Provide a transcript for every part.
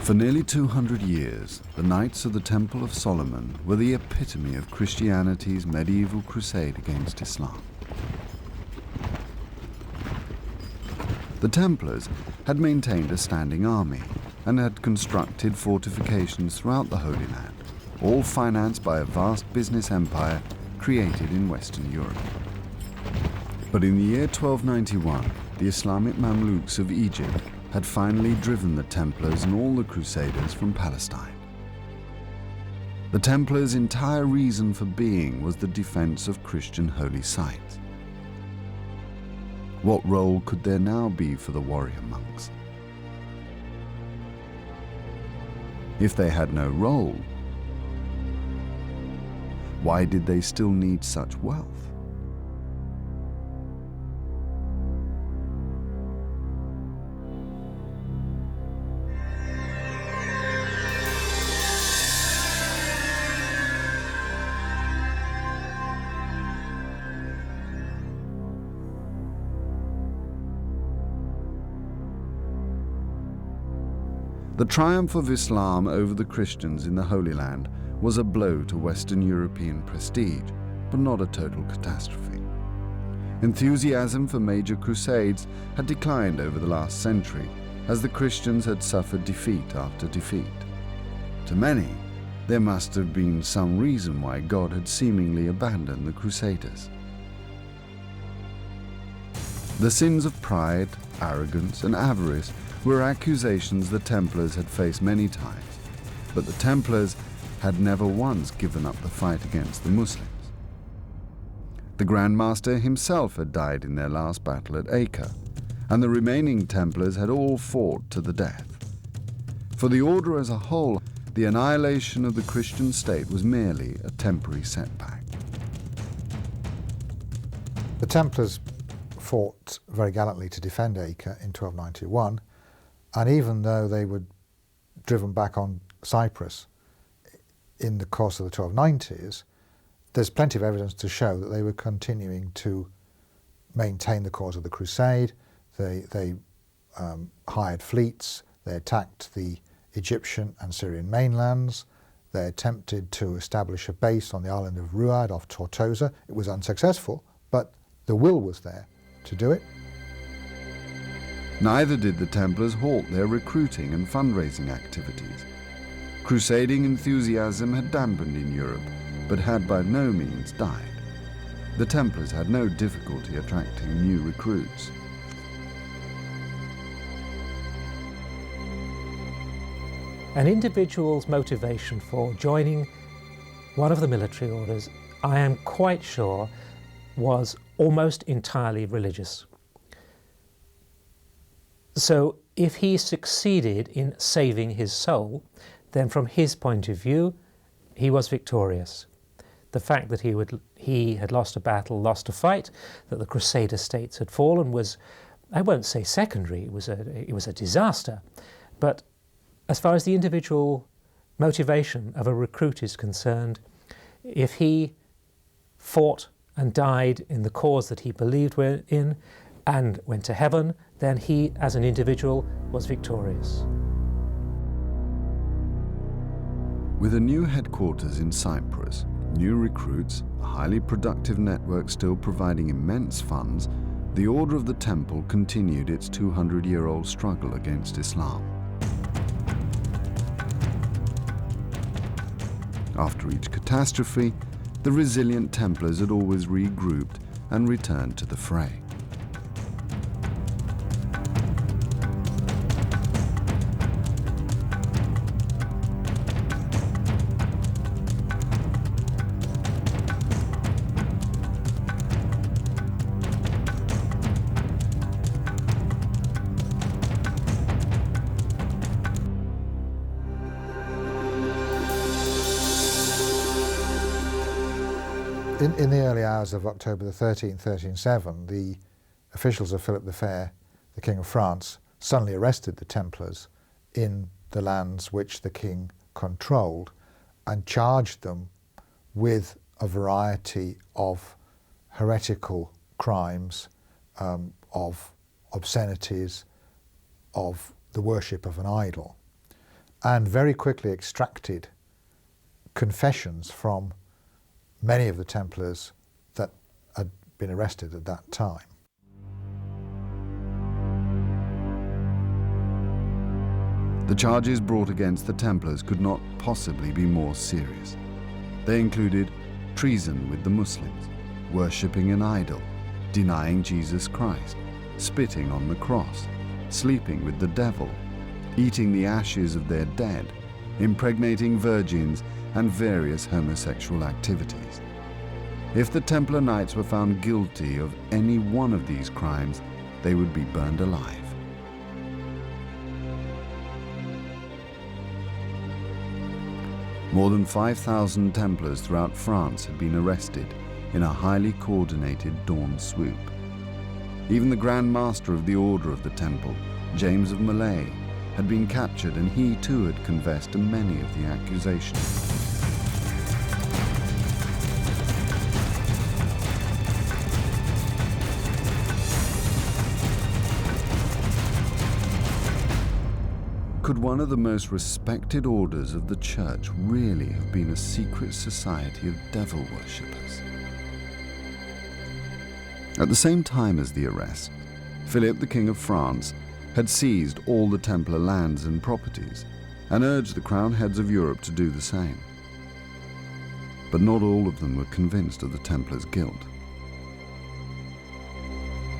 For nearly 200 years, the Knights of the Temple of Solomon were the epitome of Christianity's medieval crusade against Islam. The Templars had maintained a standing army and had constructed fortifications throughout the Holy Land, all financed by a vast business empire created in Western Europe. But in the year 1291, the Islamic Mamluks of Egypt had finally driven the Templars and all the Crusaders from Palestine. The Templars' entire reason for being was the defense of Christian holy sites. What role could there now be for the warrior monks? If they had no role, why did they still need such wealth? The triumph of Islam over the Christians in the Holy Land was a blow to Western European prestige, but not a total catastrophe. Enthusiasm for major crusades had declined over the last century, as the Christians had suffered defeat after defeat. To many, there must have been some reason why God had seemingly abandoned the Crusaders. The sins of pride, arrogance, and avarice were accusations the Templars had faced many times, but the Templars had never once given up the fight against the Muslims. The Grand Master himself had died in their last battle at Acre, and the remaining Templars had all fought to the death. For the order as a whole, the annihilation of the Christian state was merely a temporary setback. The Templars fought very gallantly to defend Acre in 1291, and even though they were driven back on Cyprus in the course of the 1290s, there's plenty of evidence to show that they were continuing to maintain the cause of the Crusade. They hired fleets, they attacked the Egyptian and Syrian mainlands, they attempted to establish a base on the island of Ruad off Tortosa. It was unsuccessful, but the will was there to do it. Neither did the Templars halt their recruiting and fundraising activities. Crusading enthusiasm had dampened in Europe, but had by no means died. The Templars had no difficulty attracting new recruits. An individual's motivation for joining one of the military orders, I am quite sure, was almost entirely religious. So if he succeeded in saving his soul, then from his point of view, he was victorious. The fact that he had lost a battle, lost a fight, that the Crusader states had fallen was, I won't say secondary, it was a disaster. But as far as the individual motivation of a recruit is concerned, if he fought and died in the cause that he believed in and went to heaven, then he, as an individual, was victorious. With a new headquarters in Cyprus, new recruits, a highly productive network still providing immense funds, the Order of the Temple continued its 200-year-old struggle against Islam. After each catastrophe, the resilient Templars had always regrouped and returned to the fray. In the early hours of October the 13th, 1307, the officials of Philip the Fair, the King of France, suddenly arrested the Templars in the lands which the king controlled and charged them with a variety of heretical crimes, of obscenities, of the worship of an idol. and very quickly extracted confessions from many of the Templars that had been arrested at that time. The charges brought against the Templars could not possibly be more serious. They included treason with the Muslims, worshipping an idol, denying Jesus Christ, spitting on the cross, sleeping with the devil, eating the ashes of their dead, impregnating virgins, and various homosexual activities. If the Templar Knights were found guilty of any one of these crimes, they would be burned alive. More than 5,000 Templars throughout France had been arrested in a highly coordinated dawn swoop. Even the Grand Master of the Order of the Temple, James of Malay, had been captured, and he too had confessed to many of the accusations. Could one of the most respected orders of the Church really have been a secret society of devil worshippers? At the same time as the arrest, Philip, the King of France, had seized all the Templar lands and properties and urged the crown heads of Europe to do the same. But not all of them were convinced of the Templars' guilt.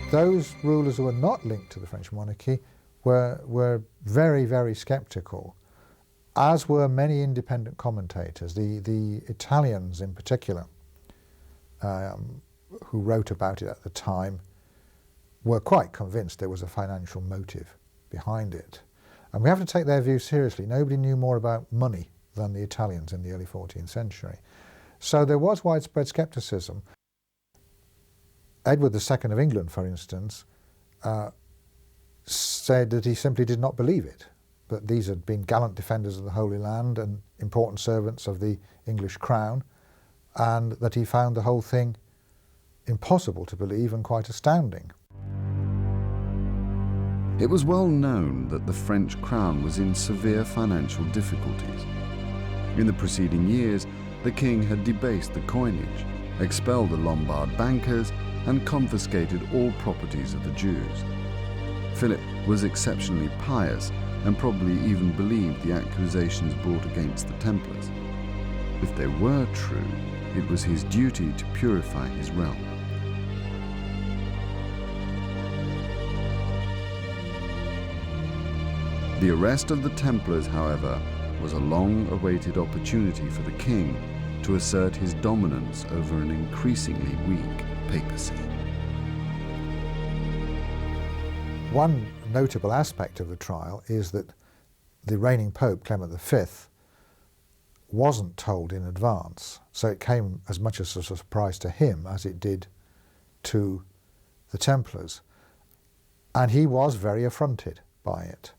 Those rulers who were not linked to the French monarchy were very, very sceptical, as were many independent commentators. The Italians in particular, who wrote about it at the time, were quite convinced there was a financial motive behind it. And we have to take their view seriously. Nobody knew more about money than the Italians in the early 14th century. So there was widespread scepticism. Edward II of England, for instance, said that he simply did not believe it, that these had been gallant defenders of the Holy Land and important servants of the English crown, and that he found the whole thing impossible to believe and quite astounding. It was well known that the French crown was in severe financial difficulties. In the preceding years, the king had debased the coinage, expelled the Lombard bankers, and confiscated all properties of the Jews. Philip was exceptionally pious and probably even believed the accusations brought against the Templars. If they were true, it was his duty to purify his realm. The arrest of the Templars, however, was a long-awaited opportunity for the king to assert his dominance over an increasingly weak papacy. One notable aspect of the trial is that the reigning Pope, Clement V, wasn't told in advance, so it came as much as a surprise to him as it did to the Templars, and he was very affronted by it.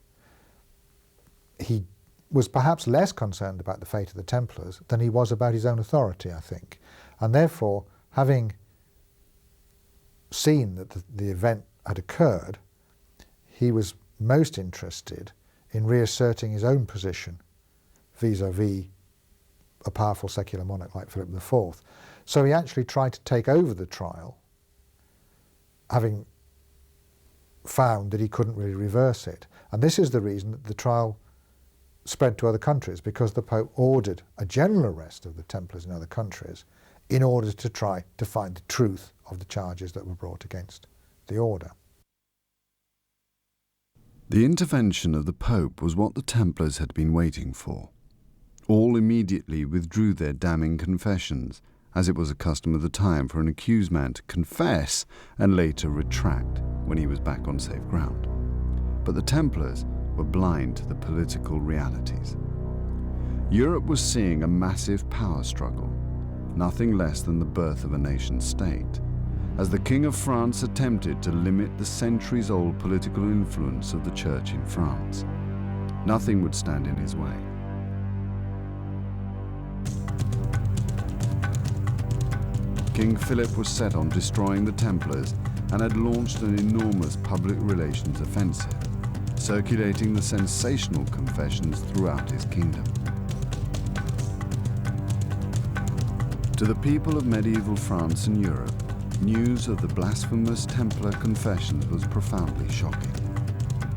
He was perhaps less concerned about the fate of the Templars than he was about his own authority, I think, and therefore, having seen that the event had occurred, he was most interested in reasserting his own position vis-à-vis a powerful secular monarch like Philip IV. So he actually tried to take over the trial, having found that he couldn't really reverse it. And this is the reason that the trial spread to other countries, because the Pope ordered a general arrest of the Templars in other countries in order to try to find the truth of the charges that were brought against the order. The intervention of the Pope was what the Templars had been waiting for. All immediately withdrew their damning confessions, as it was a custom of the time for an accused man to confess and later retract when he was back on safe ground. But the Templars were blind to the political realities. Europe was seeing a massive power struggle, nothing less than the birth of a nation-state, as the King of France attempted to limit the centuries-old political influence of the Church in France. Nothing would stand in his way. King Philip was set on destroying the Templars and had launched an enormous public relations offensive, circulating the sensational confessions throughout his kingdom. To the people of medieval France and Europe, news of the blasphemous Templar confessions was profoundly shocking.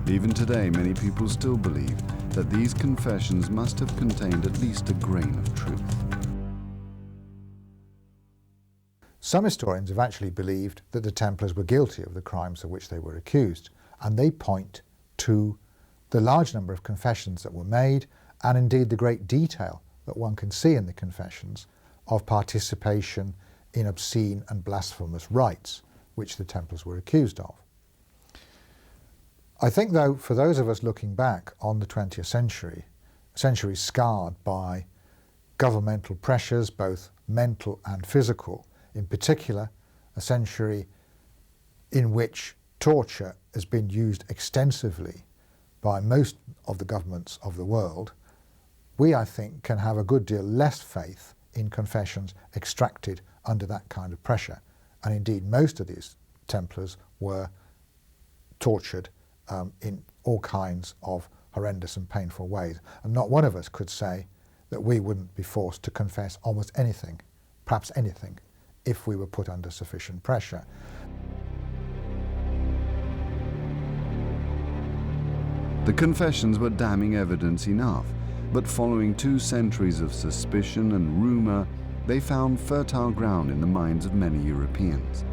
Even today, many people still believe that these confessions must have contained at least a grain of truth. Some historians have actually believed that the Templars were guilty of the crimes of which they were accused, and they point to the large number of confessions that were made, and indeed the great detail that one can see in the confessions of participation in obscene and blasphemous rites, which the Templars were accused of. I think, though, for those of us looking back on the 20th century, a century scarred by governmental pressures, both mental and physical, in particular, a century in which torture has been used extensively by most of the governments of the world, we, I think, can have a good deal less faith in confessions extracted under that kind of pressure. And indeed, most of these Templars were tortured in all kinds of horrendous and painful ways. And not one of us could say that we wouldn't be forced to confess almost anything, perhaps anything, if we were put under sufficient pressure. The confessions were damning evidence enough, but following 2 centuries of suspicion and rumour, they found fertile ground in the minds of many Europeans.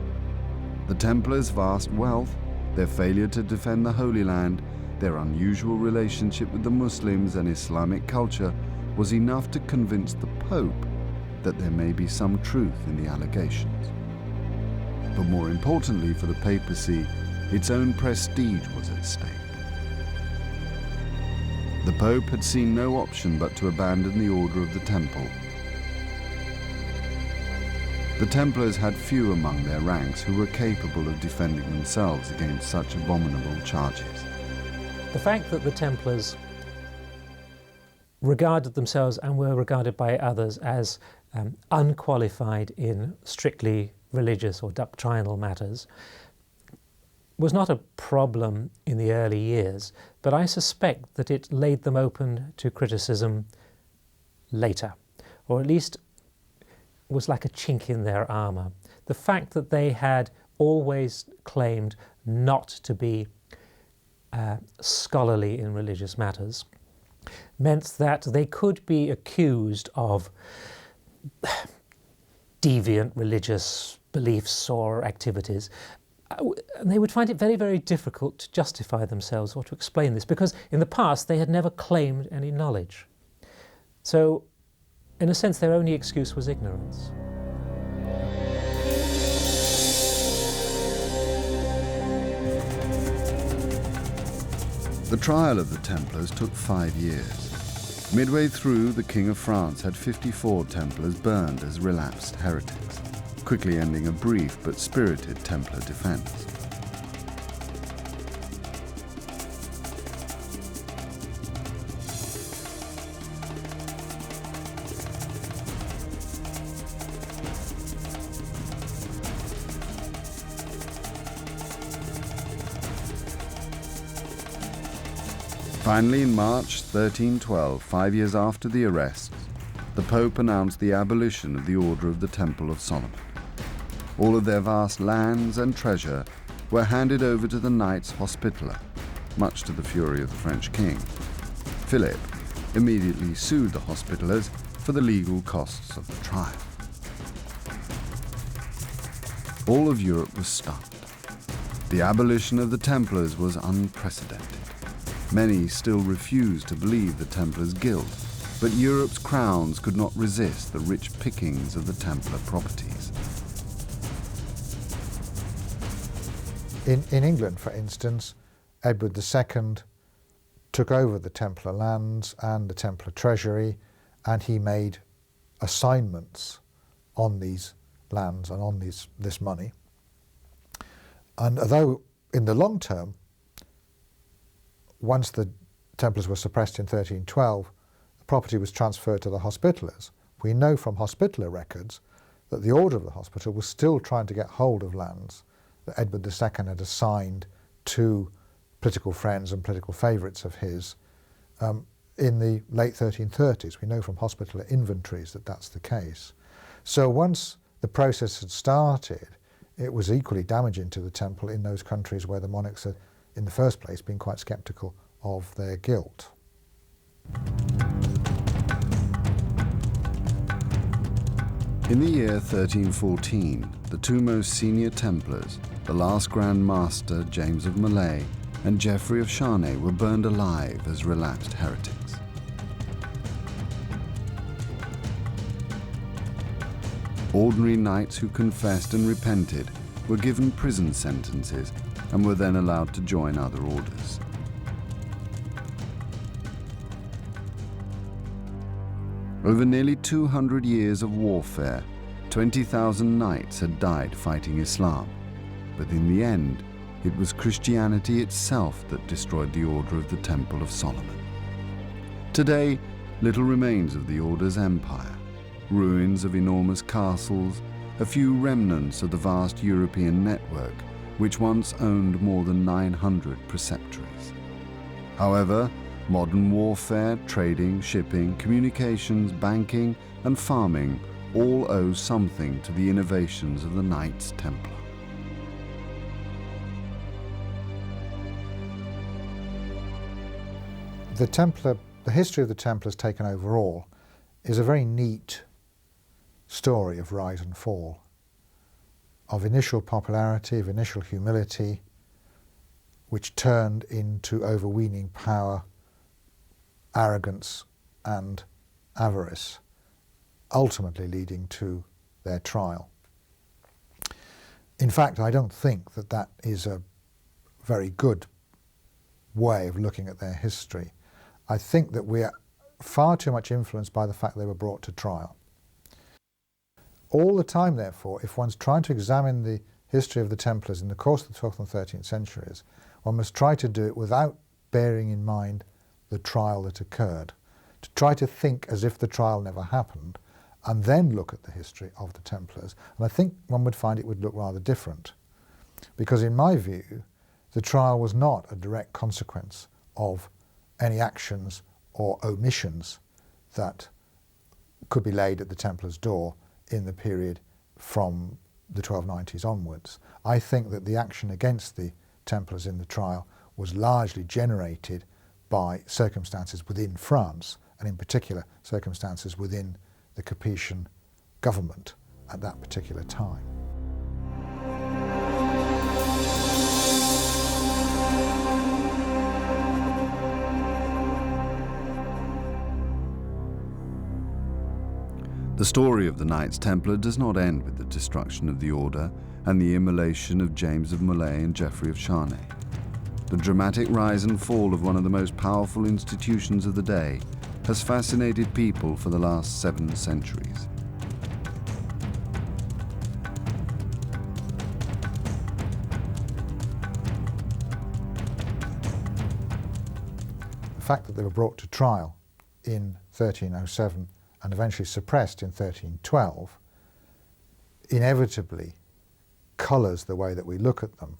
The Templars' vast wealth, their failure to defend the Holy Land, their unusual relationship with the Muslims and Islamic culture was enough to convince the Pope that there may be some truth in the allegations. But more importantly for the papacy, its own prestige was at stake. The Pope had seen no option but to abandon the Order of the Temple. The Templars had few among their ranks who were capable of defending themselves against such abominable charges. The fact that the Templars regarded themselves and were regarded by others as unqualified in strictly religious or doctrinal matters was not a problem in the early years, but I suspect that it laid them open to criticism later, or at least was like a chink in their armour. The fact that they had always claimed not to be scholarly in religious matters meant that they could be accused of deviant religious beliefs or activities. And they would find it very, very difficult to justify themselves or to explain this, because in the past they had never claimed any knowledge. So, in a sense, their only excuse was ignorance. The trial of the Templars took 5 years. Midway through, the King of France had 54 Templars burned as relapsed heretics, quickly ending a brief but spirited Templar defense. Finally, in March 1312, 5 years after the arrests, the Pope announced the abolition of the Order of the Temple of Solomon. All of their vast lands and treasure were handed over to the Knights Hospitaller, much to the fury of the French king. Philip immediately sued the Hospitallers for the legal costs of the trial. All of Europe was stunned. The abolition of the Templars was unprecedented. Many still refused to believe the Templars' guilt, but Europe's crowns could not resist the rich pickings of the Templar properties. In England, for instance, Edward II took over the Templar lands and the Templar treasury, and he made assignments on these lands and on this money. And although in the long term, once the Templars were suppressed in 1312, the property was transferred to the Hospitallers. We know from Hospitaller records that the Order of the Hospital was still trying to get hold of lands that Edward II had assigned to political friends and political favourites of his in the late 1330s. We know from hospitaller inventories that that's the case. So once the process had started, it was equally damaging to the temple in those countries where the monarchs had, in the first place, been quite sceptical of their guilt. In the year 1314, the two most senior Templars, the last Grand Master James of Malay and Geoffrey of Charnay, were burned alive as relapsed heretics. Ordinary knights who confessed and repented were given prison sentences and were then allowed to join other orders. Over nearly 200 years of warfare, 20,000 knights had died fighting Islam, but in the end, it was Christianity itself that destroyed the Order of the Temple of Solomon. Today, little remains of the Order's empire, ruins of enormous castles, a few remnants of the vast European network, which once owned more than 900 preceptories. However, modern warfare, trading, shipping, communications, banking, and farming all owe something to the innovations of the Knights Templar. The history of the Templars taken overall is a very neat story of rise and fall, of initial popularity, of initial humility, which turned into overweening power, arrogance and avarice, ultimately leading to their trial. In fact, I don't think that that is a very good way of looking at their history. I think that we are far too much influenced by the fact they were brought to trial. All the time, therefore, if one's trying to examine the history of the Templars in the course of the 12th and 13th centuries, one must try to do it without bearing in mind the trial that occurred, to try to think as if the trial never happened, and then look at the history of the Templars. And I think one would find it would look rather different, because in my view, the trial was not a direct consequence of any actions or omissions that could be laid at the Templars' door in the period from the 1290s onwards. I think that the action against the Templars in the trial was largely generated by circumstances within France, and in particular circumstances within the Capetian government at that particular time. The story of the Knights Templar does not end with the destruction of the Order and the immolation of James of Malay and Geoffrey of Charnay. The dramatic rise and fall of one of the most powerful institutions of the day has fascinated people for the last 7 centuries. The fact that they were brought to trial in 1307 and eventually suppressed in 1312 inevitably colours the way that we look at them.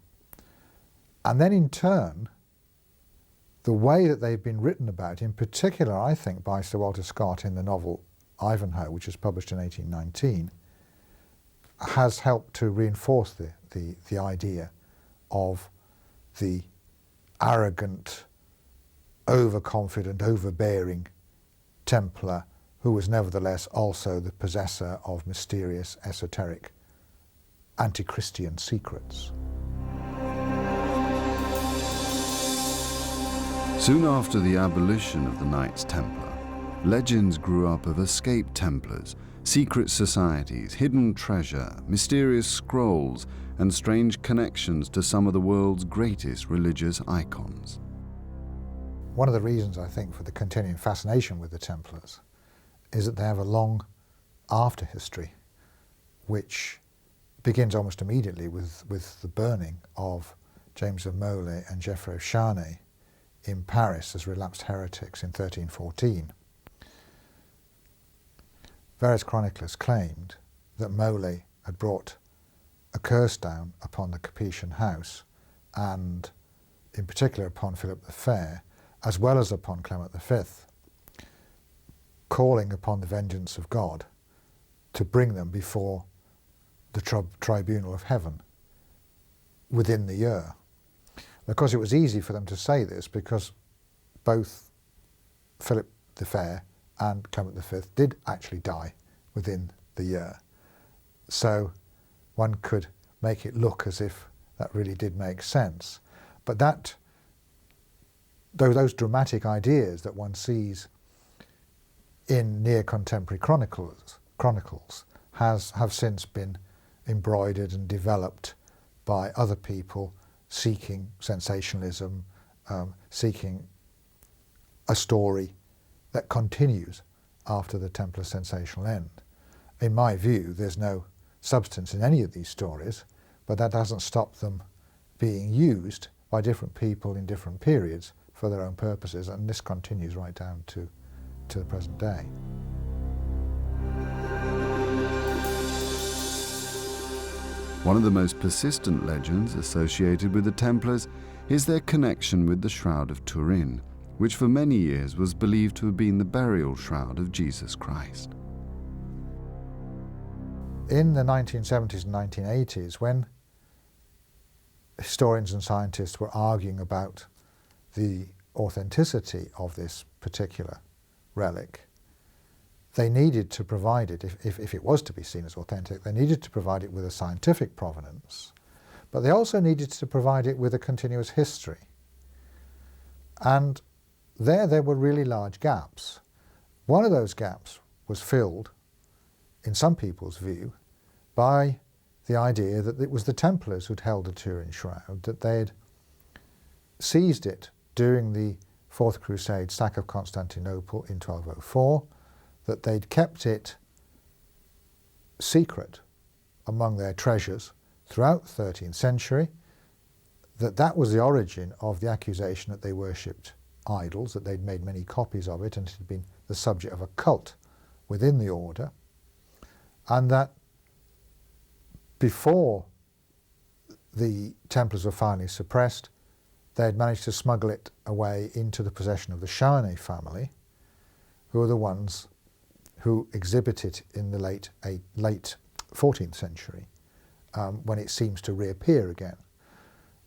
And then in turn, the way that they've been written about, in particular I think by Sir Walter Scott in the novel Ivanhoe, which was published in 1819, has helped to reinforce the idea of the arrogant, overconfident, overbearing Templar who was nevertheless also the possessor of mysterious, esoteric, anti-Christian secrets. Soon after the abolition of the Knights Templar, legends grew up of escaped Templars, secret societies, hidden treasure, mysterious scrolls, and strange connections to some of the world's greatest religious icons. One of the reasons, I think, for the continuing fascination with the Templars is that they have a long after history, which begins almost immediately with the burning of James of Molay and Geoffrey of Charnay in Paris as relapsed heretics in 1314. Various chroniclers claimed that Molay had brought a curse down upon the Capetian house and in particular upon Philip the Fair, as well as upon Clement V, calling upon the vengeance of God to bring them before the tribunal of heaven within the year. Of course, it was easy for them to say this because both Philip the Fair and Clement V did actually die within the year. So one could make it look as if that really did make sense. But those dramatic ideas that one sees in near contemporary chronicles have since been embroidered and developed by other people seeking sensationalism, seeking a story that continues after the Templar sensational end. In my view, there's no substance in any of these stories, but that doesn't stop them being used by different people in different periods for their own purposes, and this continues right down to the present day. One of the most persistent legends associated with the Templars is their connection with the Shroud of Turin, which for many years was believed to have been the burial shroud of Jesus Christ. In the 1970s and 1980s, when historians and scientists were arguing about the authenticity of this particular relic, they needed to provide it, if it was to be seen as authentic, they needed to provide it with a scientific provenance, but they also needed to provide it with a continuous history. And there were really large gaps. One of those gaps was filled, in some people's view, by the idea that it was the Templars who'd held the Turin Shroud, that they'd seized it during the Fourth Crusade sack of Constantinople in 1204, that they'd kept it secret among their treasures throughout the 13th century, that was the origin of the accusation that they worshipped idols, that they'd made many copies of it and it had been the subject of a cult within the order, and that before the Templars were finally suppressed, they had managed to smuggle it away into the possession of the Charnay family, who are the ones who exhibit it in the late 14th century, when it seems to reappear again.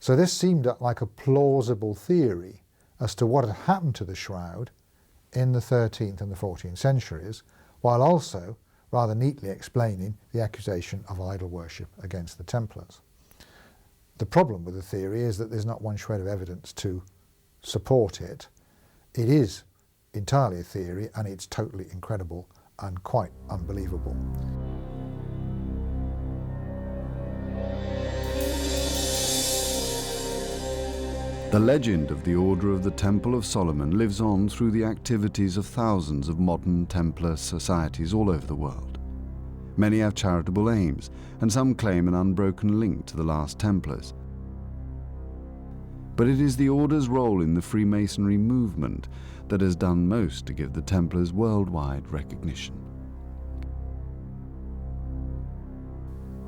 So this seemed like a plausible theory as to what had happened to the shroud in the 13th and the 14th centuries, while also rather neatly explaining the accusation of idol worship against the Templars. The problem with the theory is that there's not one shred of evidence to support it. It is entirely a theory, and it's totally incredible and quite unbelievable. The legend of the Order of the Temple of Solomon lives on through the activities of thousands of modern Templar societies all over the world. Many have charitable aims, and some claim an unbroken link to the last Templars. But it is the Order's role in the Freemasonry movement that has done most to give the Templars worldwide recognition.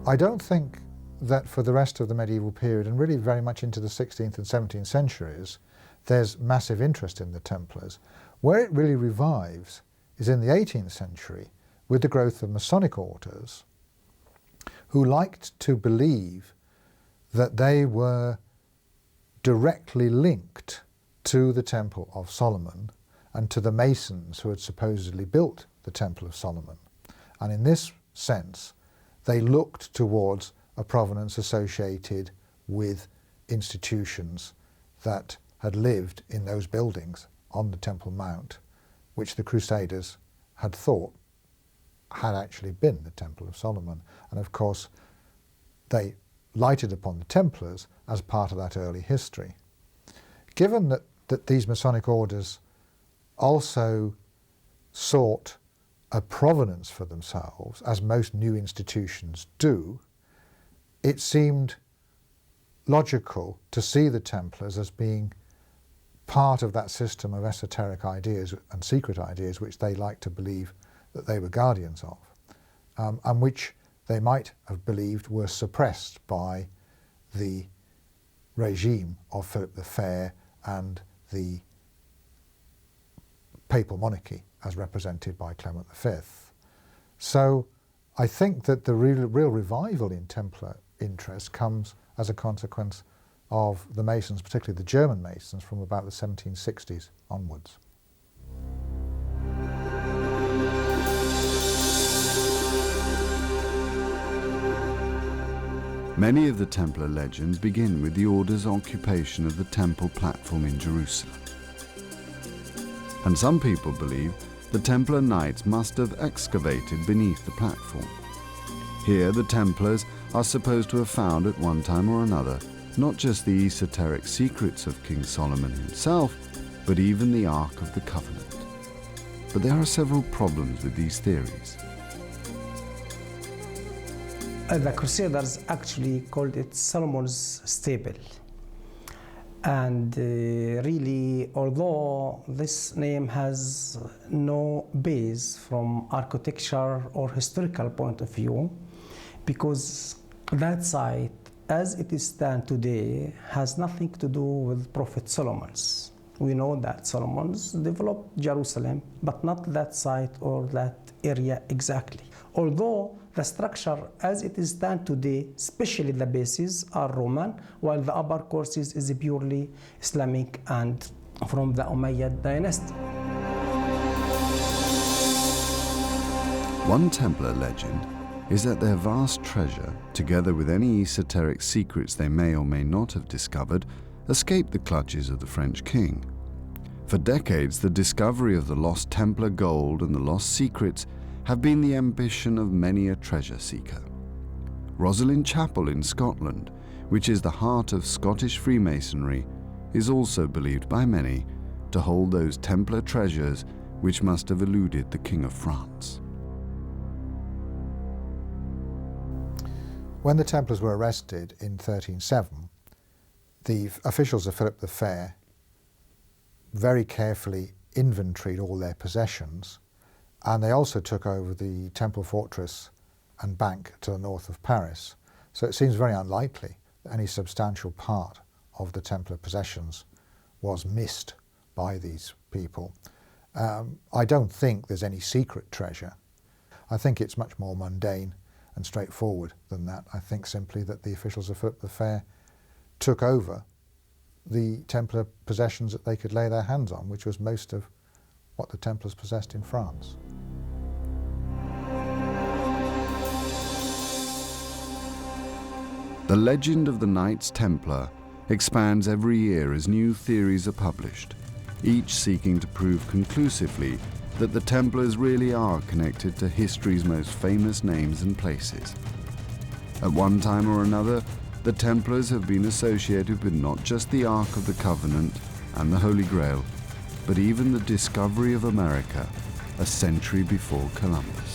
I don't think that for the rest of the medieval period, and really very much into the 16th and 17th centuries, there's massive interest in the Templars. Where it really revives is in the 18th century, with the growth of Masonic orders, who liked to believe that they were directly linked to the Temple of Solomon and to the Masons who had supposedly built the Temple of Solomon. And in this sense, they looked towards a provenance associated with institutions that had lived in those buildings on the Temple Mount, which the Crusaders had thought had actually been the Temple of Solomon. And of course, they lighted upon the Templars as part of that early history. Given that these Masonic orders also sought a provenance for themselves, as most new institutions do, it seemed logical to see the Templars as being part of that system of esoteric ideas and secret ideas which they liked to believe that they were guardians of, and which they might have believed were suppressed by the regime of Philip the Fair and the papal monarchy as represented by Clement V. So I think that the real revival in Templar interest comes as a consequence of the Masons, particularly the German Masons, from about the 1760s onwards. Many of the Templar legends begin with the Order's occupation of the Temple platform in Jerusalem. And some people believe the Templar Knights must have excavated beneath the platform. Here the Templars are supposed to have found at one time or another not just the esoteric secrets of King Solomon himself, but even the Ark of the Covenant. But there are several problems with these theories. The Crusaders actually called it Solomon's Stable. And really, although this name has no base from architecture or historical point of view, because that site, as it is stand today, has nothing to do with Prophet Solomon's. We know that Solomon's developed Jerusalem, but not that site or that area exactly. Although the structure as it is stand today, especially the bases, are Roman, while the upper courses is purely Islamic and from the Umayyad dynasty. One Templar legend is that their vast treasure, together with any esoteric secrets they may or may not have discovered, escaped the clutches of the French king. For decades, the discovery of the lost Templar gold and the lost secrets have been the ambition of many a treasure seeker. Rosslyn Chapel in Scotland, which is the heart of Scottish Freemasonry, is also believed by many to hold those Templar treasures which must have eluded the King of France. When the Templars were arrested in 1307, the officials of Philip the Fair very carefully inventoried all their possessions, and they also took over the Temple fortress and bank to the north of Paris. So it seems very unlikely that any substantial part of the Templar possessions was missed by these people. I don't think there's any secret treasure. I think it's much more mundane and straightforward than that. I think simply that the officials of Philip the Fair took over the Templar possessions that they could lay their hands on, which was most of what the Templars possessed in France. The legend of the Knights Templar expands every year as new theories are published, each seeking to prove conclusively that the Templars really are connected to history's most famous names and places. At one time or another, the Templars have been associated with not just the Ark of the Covenant and the Holy Grail, but even the discovery of America a century before Columbus.